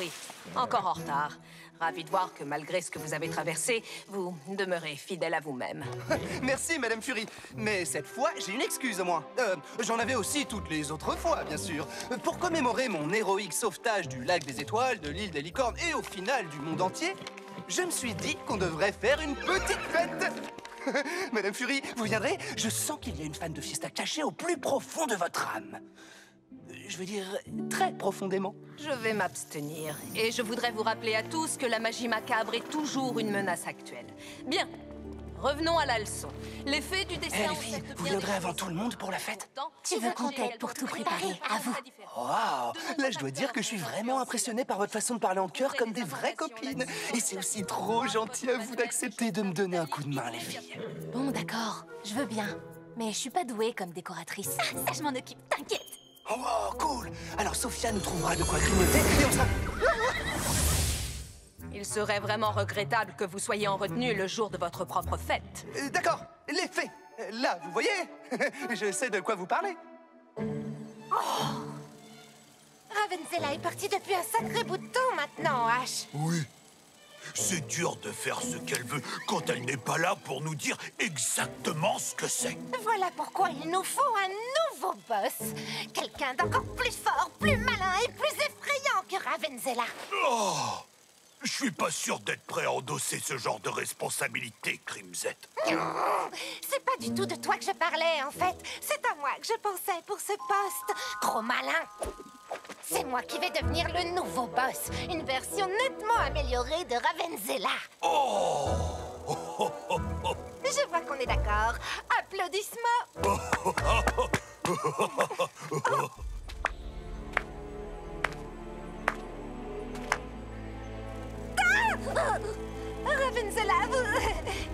Fury. Encore en retard. Ravi de voir que malgré ce que vous avez traversé, vous demeurez fidèle à vous-même. Merci, Madame Fury. Mais cette fois, j'ai une excuse au moins. J'en avais aussi toutes les autres fois, bien sûr. Pour commémorer mon héroïque sauvetage du lac des étoiles, de l'île des licornes et au final du monde entier, je me suis dit qu'on devrait faire une petite fête. Madame Fury, vous viendrez? Je sens qu'il y a une fan de fiesta cachée au plus profond de votre âme. Je veux dire, très profondément. Je vais m'abstenir. Et je voudrais vous rappeler à tous que la magie macabre est toujours une menace actuelle. Bien, revenons à la leçon. L'effet du dessin... Les filles, vous viendrez avant tout le monde pour la fête? Tu veux qu'on t'aide pour tout préparer? À vous. Waouh! Là, je dois dire que je suis vraiment impressionné par votre façon de parler en chœur comme des vraies copines. Et c'est aussi trop gentil à vous d'accepter de me donner un coup de main, les filles. Bon, d'accord, je veux bien. Mais je suis pas douée comme décoratrice. Ça, je m'en occupe, t'inquiète. Oh, cool! Alors Sophia nous trouvera de quoi grignoter et on sera... Il serait vraiment regrettable que vous soyez en retenue le jour de votre propre fête. D'accord, les faits. Là, vous voyez? Je sais de quoi vous parlez. Ravensella est partie depuis un sacré bout de temps maintenant, Ash. Oui. C'est dur de faire ce qu'elle veut quand elle n'est pas là pour nous dire exactement ce que c'est. Voilà pourquoi il nous faut un nouveau boss. Quelqu'un d'encore plus fort, plus malin et plus effrayant que Ravensella. Oh! Je suis pas sûr d'être prêt à endosser ce genre de responsabilité, Crimzet. C'est pas du tout de toi que je parlais, en fait. C'est à moi que je pensais pour ce poste. Trop malin. C'est moi qui vais devenir le nouveau boss. Une version nettement améliorée de Ravensella. Oh! Je vois qu'on est d'accord. Applaudissements. Ravensella,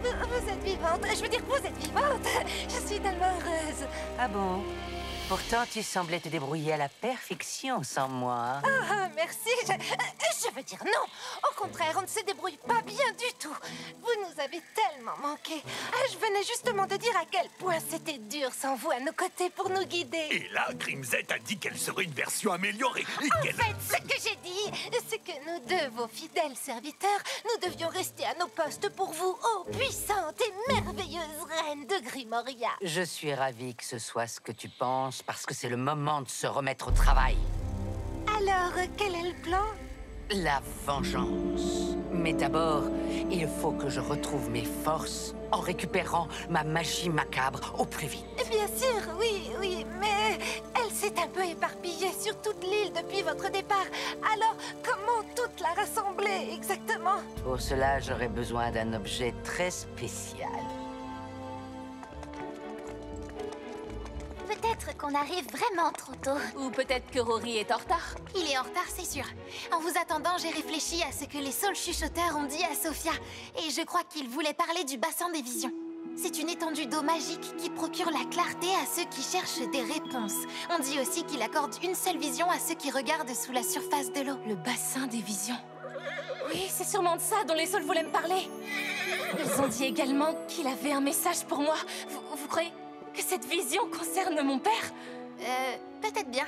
vous êtes vivante. Je veux dire, vous êtes vivante. Je suis tellement heureuse. Ah bon? Pourtant, tu semblais te débrouiller à la perfection sans moi. Ah, merci. Je veux dire non. Au contraire, on ne se débrouille pas bien du tout. Vous nous avez tellement manqué. Je venais justement de dire à quel point c'était dur sans vous à nos côtés pour nous guider. Et là, Crimzet a dit qu'elle serait une version améliorée. Et En fait, ce que j'ai dit, c'est que nous deux, vos fidèles serviteurs, nous devions rester à nos postes pour vous, ô puissante et merveilleuse reine de Grimoria. Je suis ravie que ce soit ce que tu penses, parce que c'est le moment de se remettre au travail. Alors, quel est le plan? La vengeance. Mais d'abord, il faut que je retrouve mes forces en récupérant ma magie macabre au plus vite. Bien sûr, oui, mais elle s'est un peu éparpillée sur toute l'île depuis votre départ. Alors, comment toute la rassembler exactement? Pour cela, j'aurai besoin d'un objet très spécial. Peut-être qu'on arrive vraiment trop tôt. Ou peut-être que Rory est en retard. Il est en retard, c'est sûr. En vous attendant, j'ai réfléchi à ce que les saules chuchoteurs ont dit à Sophia. Et je crois qu'ils voulaient parler du bassin des visions. C'est une étendue d'eau magique qui procure la clarté à ceux qui cherchent des réponses. On dit aussi qu'il accorde une seule vision à ceux qui regardent sous la surface de l'eau. Le bassin des visions. Oui, c'est sûrement de ça dont les saules voulaient me parler. Ils ont dit également qu'il avait un message pour moi. Vous croyez que cette vision concerne mon père? Peut-être bien.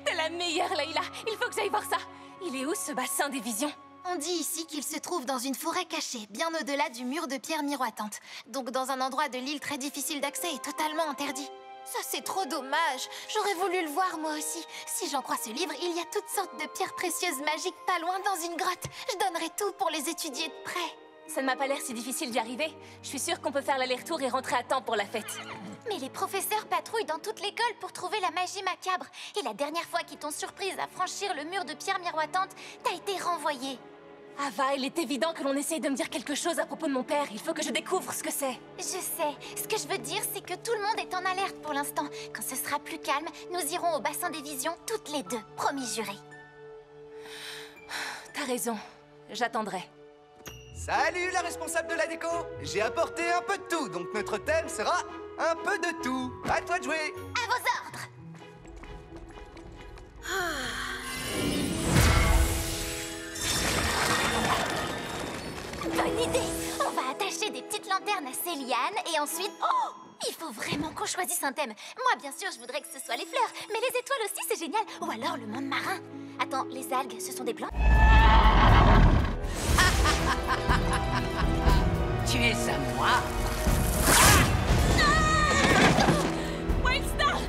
T'es la meilleure, Layla. Il faut que j'aille voir ça. Il est où, ce bassin des visions? On dit ici qu'il se trouve dans une forêt cachée, bien au-delà du mur de pierre miroitante. Donc dans un endroit de l'île très difficile d'accès et totalement interdit. Ça, c'est trop dommage. J'aurais voulu le voir, moi aussi. Si j'en crois ce livre, il y a toutes sortes de pierres précieuses magiques pas loin dans une grotte. Je donnerais tout pour les étudier de près. Ça ne m'a pas l'air si difficile d'y arriver. Je suis sûre qu'on peut faire l'aller-retour et rentrer à temps pour la fête. Mais les professeurs patrouillent dans toute l'école pour trouver la magie macabre. Et la dernière fois qu'ils t'ont surprise à franchir le mur de pierre miroitante, t'as été renvoyée. Ava, il est évident que l'on essaye de me dire quelque chose à propos de mon père. Il faut que je découvre ce que c'est. Je sais. Ce que je veux dire, c'est que tout le monde est en alerte pour l'instant. Quand ce sera plus calme, nous irons au bassin des visions toutes les deux. Promis juré. T'as raison. J'attendrai. Salut la responsable de la déco. J'ai apporté un peu de tout, donc notre thème sera un peu de tout. À toi de jouer. À vos ordres. Bonne idée. On va attacher des petites lanternes à ces lianes et ensuite... Oh! Il faut vraiment qu'on choisisse un thème. Moi, bien sûr, je voudrais que ce soit les fleurs, mais les étoiles aussi, c'est génial. Ou alors le monde marin. Attends, les algues, ce sont des plantes? Tu es à moi. Wildstar!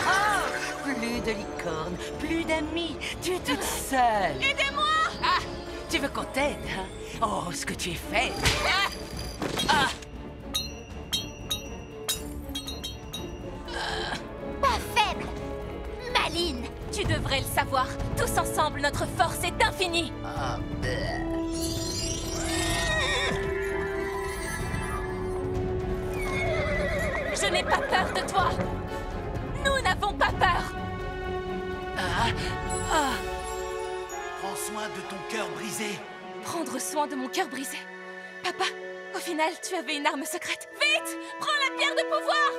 Oh, plus de licorne, plus d'amis. Tu es toute seule. Aidez-moi! Ah, tu veux qu'on t'aide, hein? Oh, ce que tu es faite. Ah. Pas faible! Maline! Tu devrais le savoir. Tous ensemble, notre force est infinie. Ah, Je n'ai pas peur de toi. Nous n'avons pas peur. Prends soin de ton cœur brisé. Prendre soin de mon cœur brisé. Papa, au final, tu avais une arme secrète. Vite! Prends la pierre de pouvoir!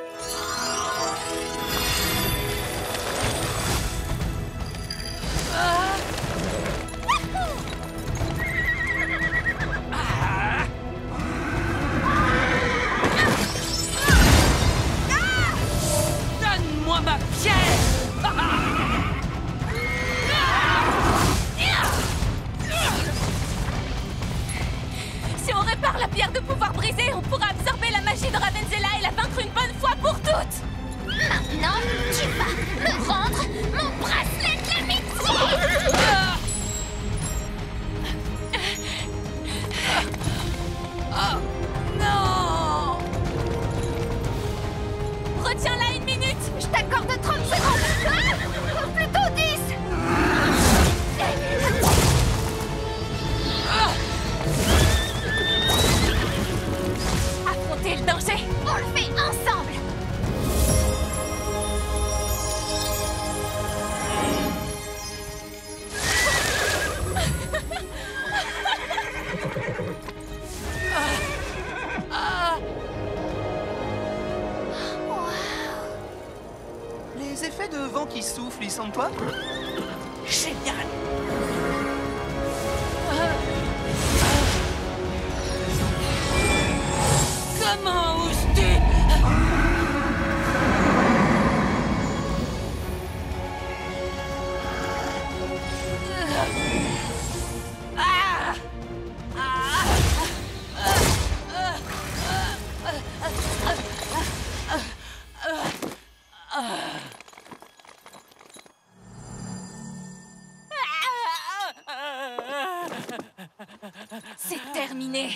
donne-moi ma pierre. Si on répare la pierre de pouvoir brisée, on pourra absorber la magie de Ravenzela et la vaincre une bonne fois pour toutes! Maintenant, tu vas me rendre mon bracelet de l'amitié! Non. Retiens-la une minute! Je t'accorde 30 secondes! Ah, plutôt 10! Affrontez le danger! On le fait ensemble! Les effets de vent qui souffle, ils sont toi? Génial. Comment oses-tu? C'est terminé!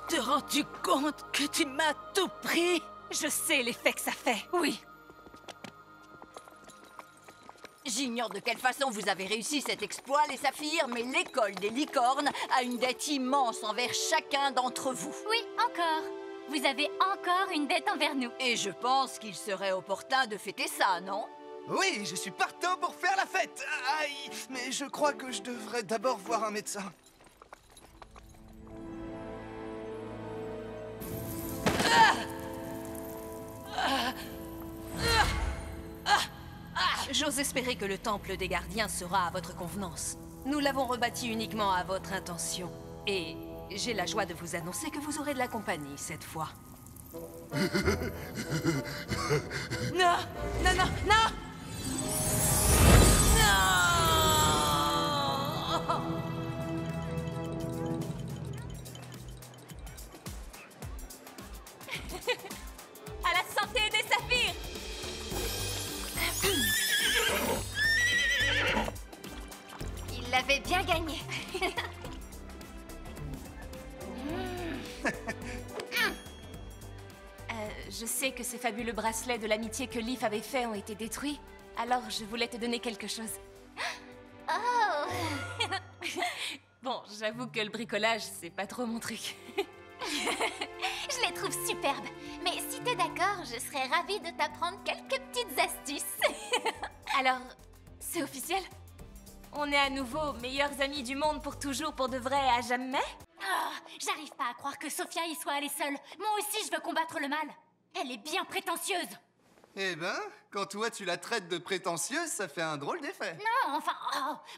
Te rends-tu compte que tu m'as tout pris? Je sais l'effet que ça fait, oui. J'ignore de quelle façon vous avez réussi cet exploit, les saphirs, mais l'école des licornes a une dette immense envers chacun d'entre vous. Oui, encore. Vous avez encore une dette envers nous. Et je pense qu'il serait opportun de fêter ça, non? Oui, je suis partant pour faire la fête. Aïe, mais je crois que je devrais d'abord voir un médecin. J'ose espérer que le temple des gardiens sera à votre convenance. Nous l'avons rebâti uniquement à votre intention. Et j'ai la joie de vous annoncer que vous aurez de la compagnie cette fois. Non, non, non, non. Non. À la santé des saphirs! Il l'avait bien gagné. Je sais que ces fabuleux bracelets de l'amitié que Leaf avait fait ont été détruits. Alors je voulais te donner quelque chose. Oh! Bon, j'avoue que le bricolage, c'est pas trop mon truc. Je les trouve superbes. Mais si t'es d'accord, je serais ravie de t'apprendre quelques petites astuces. Alors, c'est officiel? On est à nouveau meilleurs amis du monde pour toujours, pour de vrai, à jamais? Oh, j'arrive pas à croire que Sophia y soit allée seule. Moi aussi, je veux combattre le mal. Elle est bien prétentieuse. Eh ben, quand toi tu la traites de prétentieuse, ça fait un drôle d'effet. Non, enfin,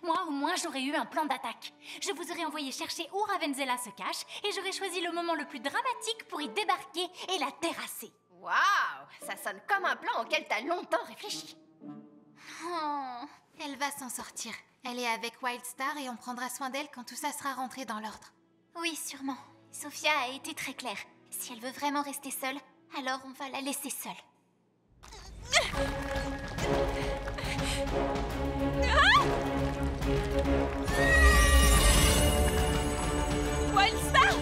moi au moins j'aurais eu un plan d'attaque. Je vous aurais envoyé chercher où Ravenzela se cache et j'aurais choisi le moment le plus dramatique pour y débarquer et la terrasser. Waouh, ça sonne comme un plan auquel t'as longtemps réfléchi. Oh, elle va s'en sortir. Elle est avec Wildstar et on prendra soin d'elle quand tout ça sera rentré dans l'ordre. Oui, sûrement. Sophia a été très claire. Si elle veut vraiment rester seule, alors on va la laisser seule. Wildstar!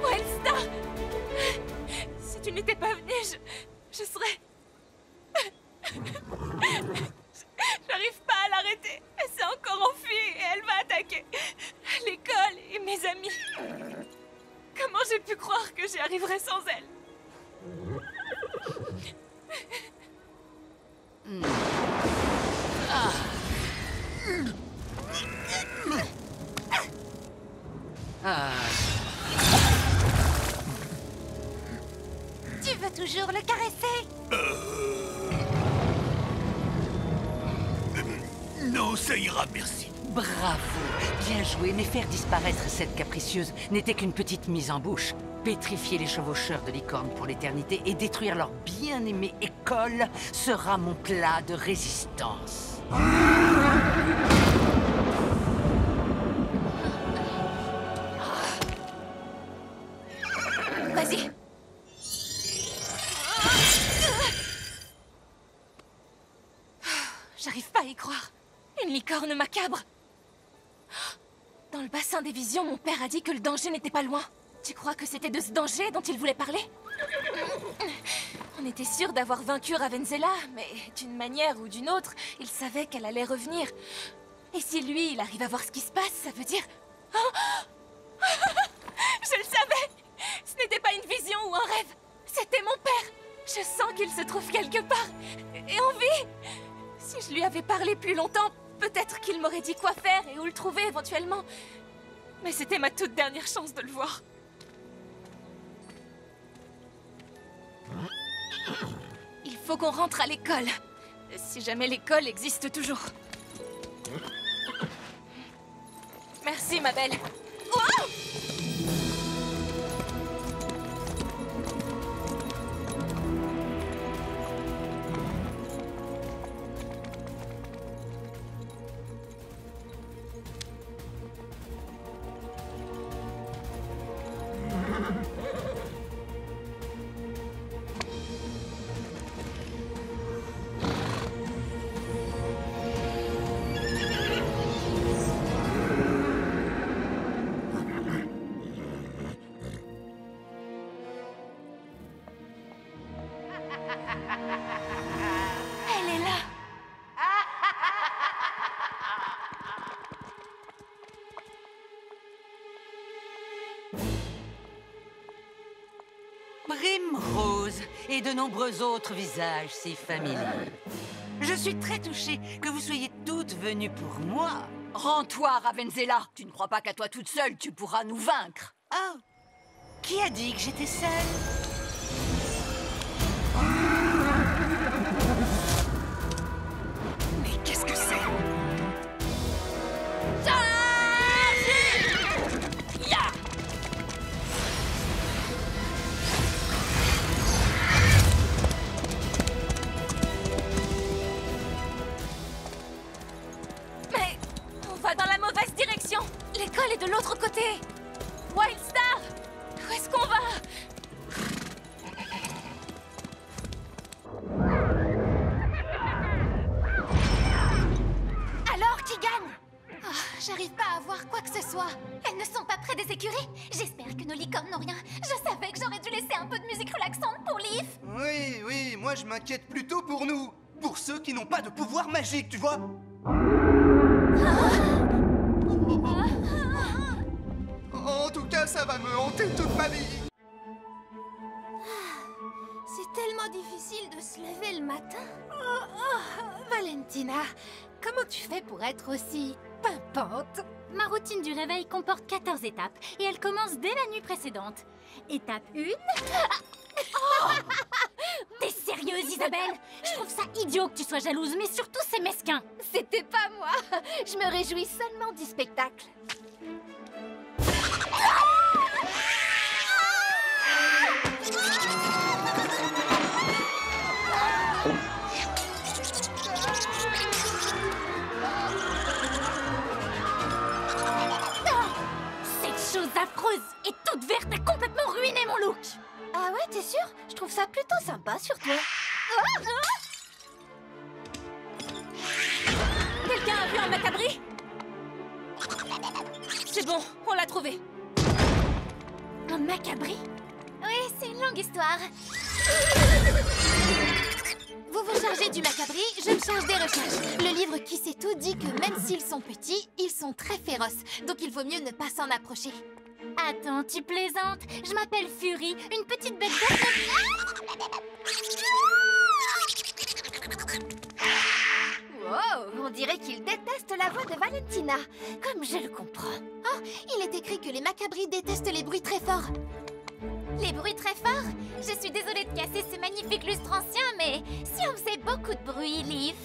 Wildstar! Si tu n'étais pas venu, je serais... J'arrive pas à l'arrêter. Elle s'est encore enfuie et elle va attaquer l'école et mes amis. Comment j'ai pu croire que j'y arriverais sans elle? Tu veux toujours le caresser? Non, ça ira, merci. Bravo, bien joué, mais faire disparaître cette capricieuse n'était qu'une petite mise en bouche. Pétrifier les chevaucheurs de licorne pour l'éternité et détruire leur bien-aimée école sera mon plat de résistance. Vas-y. J'arrive pas à y croire. Une licorne macabre. Dans le bassin des visions, mon père a dit que le danger n'était pas loin. Tu crois que c'était de ce danger dont il voulait parler? On était sûr d'avoir vaincu Ravenzela, mais d'une manière ou d'une autre, il savait qu'elle allait revenir. Et si lui, il arrive à voir ce qui se passe, ça veut dire... Oh, je le savais! Ce n'était pas une vision ou un rêve. C'était mon père. Je sens qu'il se trouve quelque part. Et en vie. Si je lui avais parlé plus longtemps, peut-être qu'il m'aurait dit quoi faire et où le trouver éventuellement. Mais c'était ma toute dernière chance de le voir. Il faut qu'on rentre à l'école. Si jamais l'école existe toujours. Merci, ma belle. Oh! Elle est là. Primrose et de nombreux autres visages si familiers. Je suis très touchée que vous soyez toutes venues pour moi. Rends-toi, Ravenzela. Tu ne crois pas qu'à toi toute seule, tu pourras nous vaincre? Oh, qui a dit que j'étais seule? Mais qu'est-ce que c'est? Mais on va dans la mauvaise direction. L'école est de l'autre côté. Wildstar, où est-ce qu'on va? Alors, qui gagne? Oh, j'arrive pas à voir quoi que ce soit. Elles ne sont pas près des écuries. J'espère que nos licornes n'ont rien. Je savais que j'aurais dû laisser un peu de musique relaxante pour Leaf. Oui, oui, moi je m'inquiète plutôt pour nous. Pour ceux qui n'ont pas de pouvoir magique, tu vois. ça va me hanter toute ma vie. C'est tellement difficile de se lever le matin. Valentina, comment tu fais pour être aussi pimpante? Ma routine du réveil comporte 14 étapes et elle commence dès la nuit précédente. Étape 1... T'es sérieuse, Isabelle? Je trouve ça idiot que tu sois jalouse, mais surtout c'est mesquin. C'était pas moi. Je me réjouis seulement du spectacle. Cette chose affreuse et toute verte a complètement ruiné mon look. Ah ouais, t'es sûre? Je trouve ça plutôt sympa sur toi. Quelqu'un a vu un macabri? C'est bon, on l'a trouvé. Un macabri? Oui, c'est une longue histoire. Vous vous chargez du macabri, je me charge des recherches. Le livre Qui sait tout dit que même s'ils sont petits, ils sont très féroces. Donc il vaut mieux ne pas s'en approcher. Attends, tu plaisantes? Je m'appelle Fury, une petite bête d'œuf. Wow, on dirait qu'il déteste la voix de Valentina. Comme je le comprends. Oh, il est écrit que les macabris détestent les bruits très forts. Les bruits très forts? Je suis désolée de casser ce magnifique lustre ancien, mais si on faisait beaucoup de bruit, Leaf...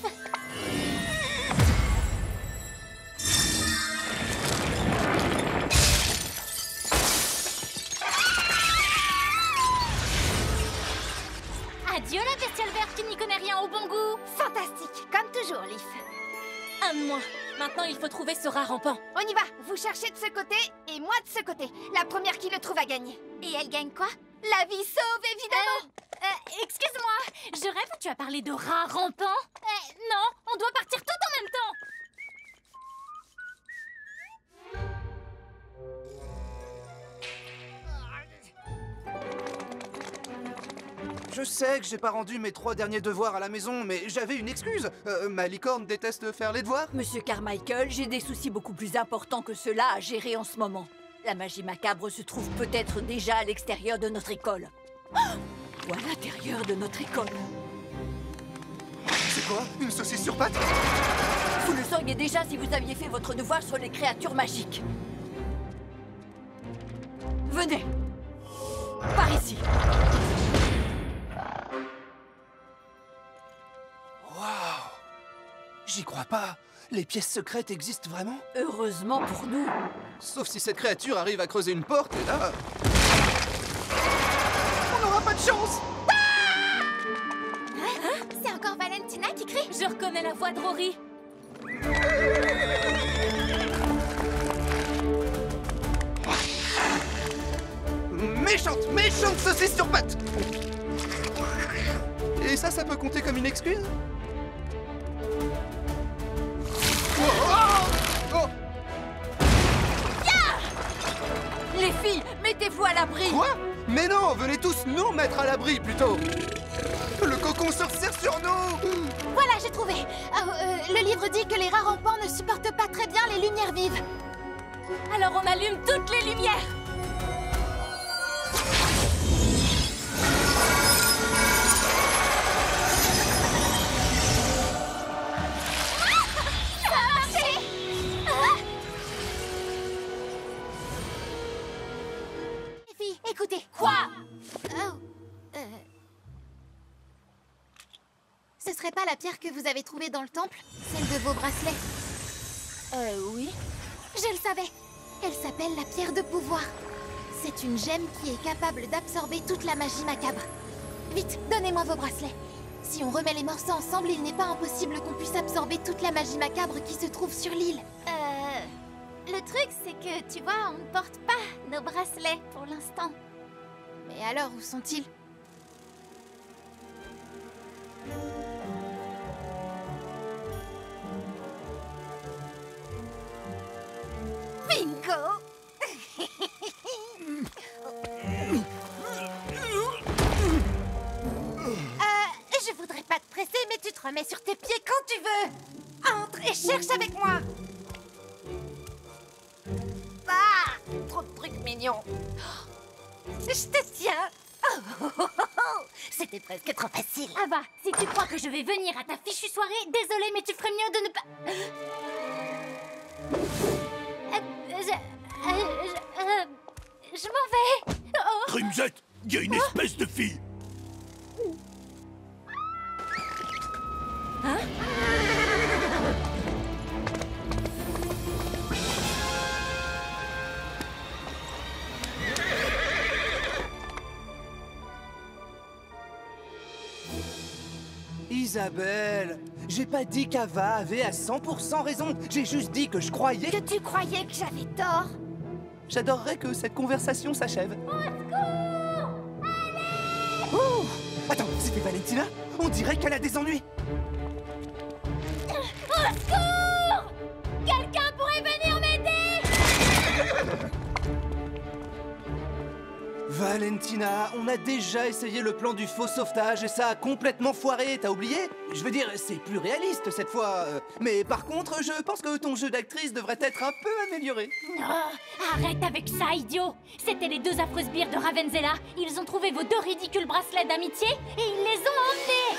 Adieu la bestiole verte qui n'y connaît rien au bon goût. Fantastique, comme toujours, Leaf. Un de moins. Maintenant, il faut trouver ce rat rampant. On y va. Vous cherchez de ce côté et moi de ce côté. La première qui le trouve a gagné. Et elle gagne quoi? La vie sauve, évidemment. Excuse-moi, je rêve où tu as parlé de rat rampant? Non, on doit partir tout en même temps. Je sais que j'ai pas rendu mes 3 derniers devoirs à la maison, mais j'avais une excuse. Ma licorne déteste faire les devoirs. Monsieur Carmichael, j'ai des soucis beaucoup plus importants que cela à gérer en ce moment. La magie macabre se trouve peut-être déjà à l'extérieur de notre école. Ou à l'intérieur de notre école. C'est quoi? Une saucisse sur pattes? Vous le sauriez déjà si vous aviez fait votre devoir sur les créatures magiques. Venez. Par ici. Waouh! J'y crois pas. Les pièces secrètes existent vraiment? Heureusement pour nous. Sauf si cette créature arrive à creuser une porte et là... on n'aura pas de chance! C'est encore Valentina qui crie? Je reconnais la voix de Rory. Méchante saucisse sur pattes! Et ça peut compter comme une excuse? Les filles, mettez-vous à l'abri. Quoi? Mais non, venez tous nous mettre à l'abri, plutôt. Le cocon sorcière sur nous! Voilà, j'ai trouvé. Le livre dit que les rats rampants ne supportent pas très bien les lumières vives. Alors on allume toutes les lumières. Écoutez. Quoi? Ce serait pas la pierre que vous avez trouvée dans le temple? Celle de vos bracelets? Oui. Je le savais. Elle s'appelle la pierre de pouvoir. C'est une gemme qui est capable d'absorber toute la magie macabre. Vite, donnez-moi vos bracelets. Si on remet les morceaux ensemble, il n'est pas impossible qu'on puisse absorber toute la magie macabre qui se trouve sur l'île. Le truc, c'est que, tu vois, on ne porte pas nos bracelets pour l'instant. Mais alors, où sont-ils? Bingo! Je voudrais pas te presser, mais tu te remets sur tes pieds quand tu veux. Entre et cherche avec moi. Ah! Trop trop de trucs mignons. Je te tiens. C'était presque trop facile. Ava, si tu crois que je vais venir à ta fichue soirée, désolée, mais tu ferais mieux de ne pas... je m'en vais. Oh. Crimson, il y a une espèce de fille. Hein? Isabelle, j'ai pas dit qu'Ava avait à 100% raison. J'ai juste dit que je croyais... Que tu croyais que j'avais tort. J'adorerais que cette conversation s'achève. Au secours! Oh! Attends, c'était Valentina? On dirait qu'elle a des ennuis. Au secours! Quelqu'un pourrait venir m'aider? Valentina, on a déjà essayé le plan du faux sauvetage et ça a complètement foiré, t'as oublié? Je veux dire, c'est plus réaliste cette fois. Mais par contre, je pense que ton jeu d'actrice devrait être un peu amélioré. Oh, arrête avec ça, idiot! C'était les deux affreuses sbires de Ravenzella. Ils ont trouvé vos deux ridicules bracelets d'amitié et ils les ont emmenés!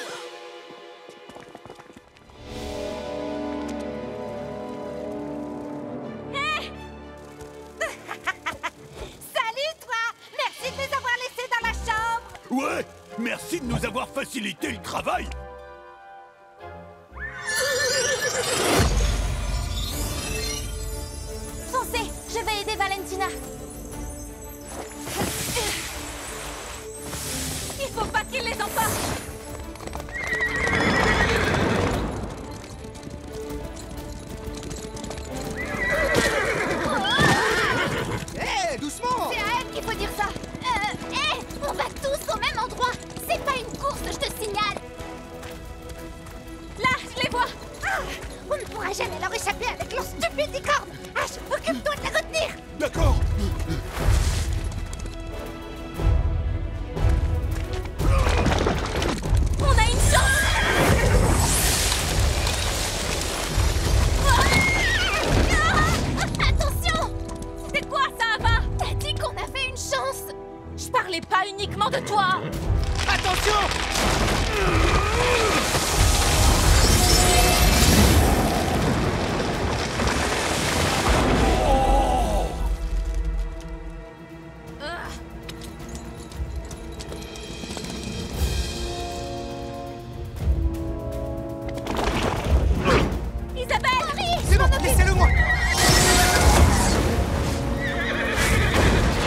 Salut, toi! Merci de les avoir laissés dans la chambre! Ouais, merci de nous avoir facilité le travail. Foncez, je vais aider Valentina. Il faut pas qu'il les emporte! Hé, doucement! C'est à elle qu'il faut dire ça. On va tous au même endroit. C'est pas une course, je te signale. Là, je les vois! On ne pourra jamais leur échapper avec leur stupide licorne! Ash, occupe-toi de la retenir! D'accord. On a une chance! Attention! C'est quoi ça, Ava? T'as dit qu'on avait une chance. Je parlais pas uniquement de toi! Attention! Isabelle! C'est bon, laissez-le moi!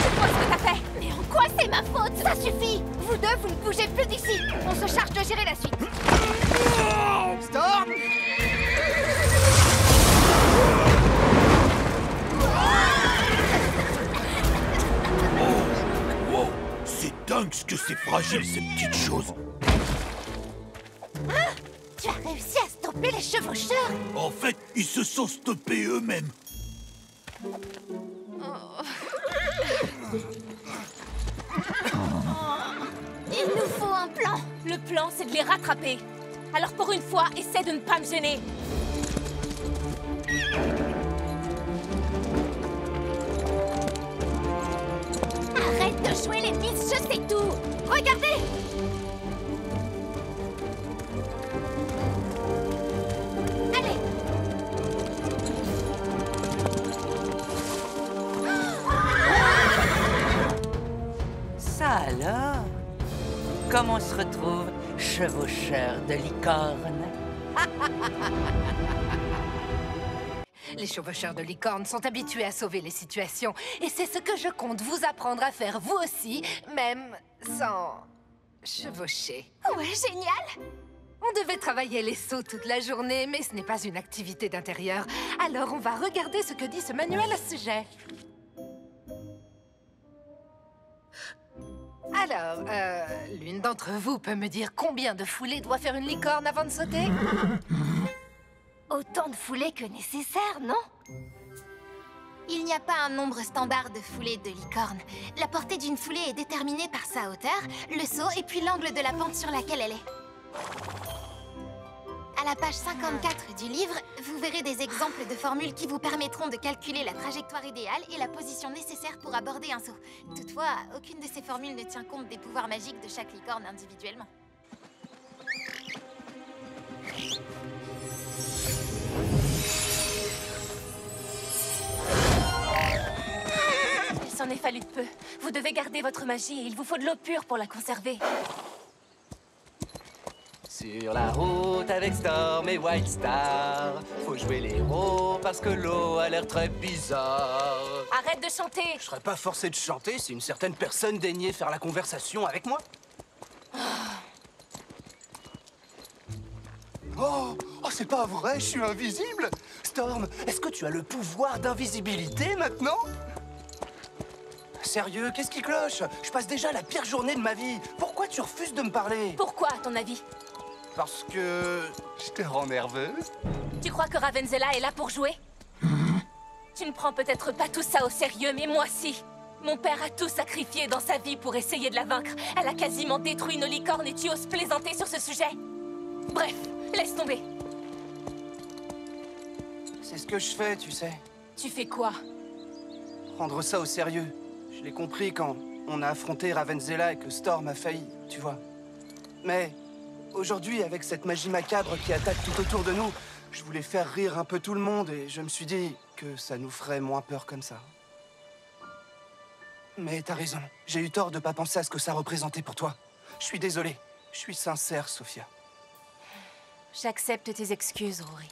C'est quoi ce que t'as fait? Mais en quoi c'est ma faute? Ça suffit. Vous deux, vous ne bougez plus d'ici. On se charge de gérer la suite. Storm! Wow, c'est dingue ce que c'est fragile ces petites choses. Tu as réussi à stopper les chevaucheurs! En fait, ils se sont stoppés eux-mêmes. Il nous faut un plan. Le plan, c'est de les rattraper. Alors pour une fois, essaie de ne pas me gêner. Arrête de jouer les miss, je sais tout. Regardez. Allez. Ça alors? Comment on se retrouve, chevaucheur de licorne? Les chevaucheurs de licorne sont habitués à sauver les situations. Et c'est ce que je compte vous apprendre à faire vous aussi, même sans chevaucher. Ouais, génial. On devait travailler les sauts toute la journée, mais ce n'est pas une activité d'intérieur. Alors on va regarder ce que dit ce manuel à ce sujet. Alors, l'une d'entre vous peut me dire combien de foulées doit faire une licorne avant de sauter? Autant de foulées que nécessaire, non? Il n'y a pas un nombre standard de foulées de licorne. La portée d'une foulée est déterminée par sa hauteur, le saut et puis l'angle de la pente sur laquelle elle est. À la page 54 du livre, vous verrez des exemples de formules qui vous permettront de calculer la trajectoire idéale et la position nécessaire pour aborder un saut. Toutefois, aucune de ces formules ne tient compte des pouvoirs magiques de chaque licorne individuellement. Il s'en est fallu de peu. Vous devez garder votre magie et il vous faut de l'eau pure pour la conserver. Sur la route avec Storm et Wildstar, faut jouer les héros parce que l'eau a l'air très bizarre. Arrête de chanter! Je serais pas forcé de chanter si une certaine personne daignait faire la conversation avec moi. Oh, c'est pas vrai, je suis invisible! Storm, est-ce que tu as le pouvoir d'invisibilité maintenant? Sérieux, qu'est-ce qui cloche? Je passe déjà la pire journée de ma vie. Pourquoi tu refuses de me parler? Pourquoi, à ton avis? Parce que je te rends nerveuse. Tu crois que Ravenzela est là pour jouer? Tu ne prends peut-être pas tout ça au sérieux, mais moi si. Mon père a tout sacrifié dans sa vie pour essayer de la vaincre. Elle a quasiment détruit nos licornes et tu oses plaisanter sur ce sujet. Bref, laisse tomber. C'est ce que je fais, tu sais. Tu fais quoi? Prendre ça au sérieux. Je l'ai compris quand on a affronté Ravenzela et que Storm a failli, tu vois. Mais aujourd'hui, avec cette magie macabre qui attaque tout autour de nous, je voulais faire rire un peu tout le monde et je me suis dit que ça nous ferait moins peur comme ça. Mais t'as raison, j'ai eu tort de pas penser à ce que ça représentait pour toi. Je suis désolé, je suis sincère, Sophia. J'accepte tes excuses, Rory.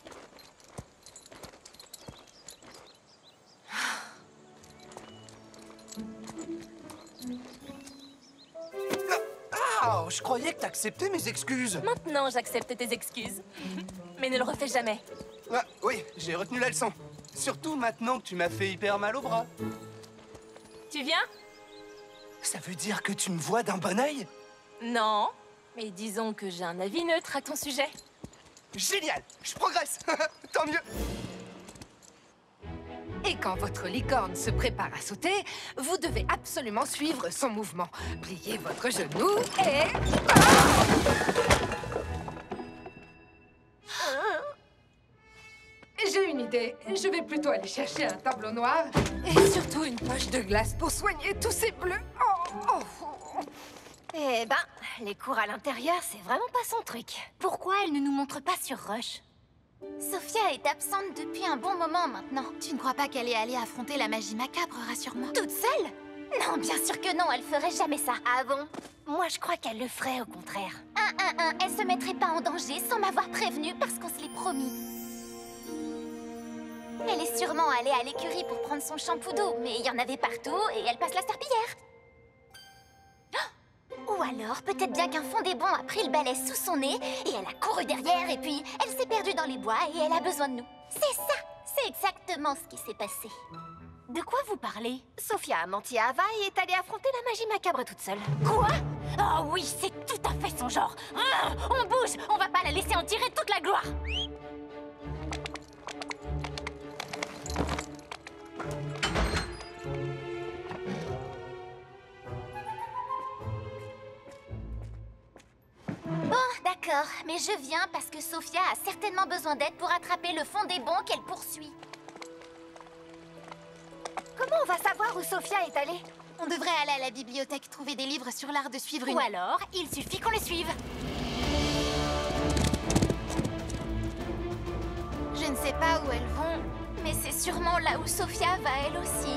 Ah, je croyais que t'acceptais mes excuses. Maintenant, j'accepte tes excuses. Mais ne le refais jamais. Ah, oui, j'ai retenu la leçon. Surtout maintenant que tu m'as fait hyper mal au bras. Tu viens? Ça veut dire que tu me vois d'un bon œil? Non, mais disons que j'ai un avis neutre à ton sujet. Génial, je progresse. Tant mieux. Et quand votre licorne se prépare à sauter, vous devez absolument suivre son mouvement. Pliez votre genou et... J'ai une idée. Je vais plutôt aller chercher un tableau noir et surtout une poche de glace pour soigner tous ces bleus. Eh ben, les cours à l'intérieur, c'est vraiment pas son truc. Pourquoi elle ne nous montre pas sur Rush? Sophia est absente depuis un bon moment maintenant. Tu ne crois pas qu'elle est allée affronter la magie macabre, rassure-moi? Toute seule? Non, bien sûr que non, elle ferait jamais ça. Ah bon? Moi, je crois qu'elle le ferait au contraire. Elle se mettrait pas en danger sans m'avoir prévenue parce qu'on se l'est promis. Elle est sûrement allée à l'écurie pour prendre son shampoo d'eau, mais il y en avait partout et elle passe la serpillière. Ou alors, peut-être bien qu'un fondé-bon a pris le balai sous son nez et elle a couru derrière et puis elle s'est perdue dans les bois et elle a besoin de nous. C'est ça! C'est exactement ce qui s'est passé. De quoi vous parlez? Sophia a menti à Ava et est allée affronter la magie macabre toute seule. Quoi? Oh oui, c'est tout à fait son genre. On bouge! On va pas la laisser en tirer toute la gloire! Bon, d'accord, mais je viens parce que Sophia a certainement besoin d'aide pour attraper le fondé-bon qu'elle poursuit. Comment on va savoir où Sophia est allée? On devrait aller à la bibliothèque trouver des livres sur l'art de suivre une... Ou alors, il suffit qu'on le suive. Je ne sais pas où elles vont, Mais c'est sûrement là où Sophia va elle aussi.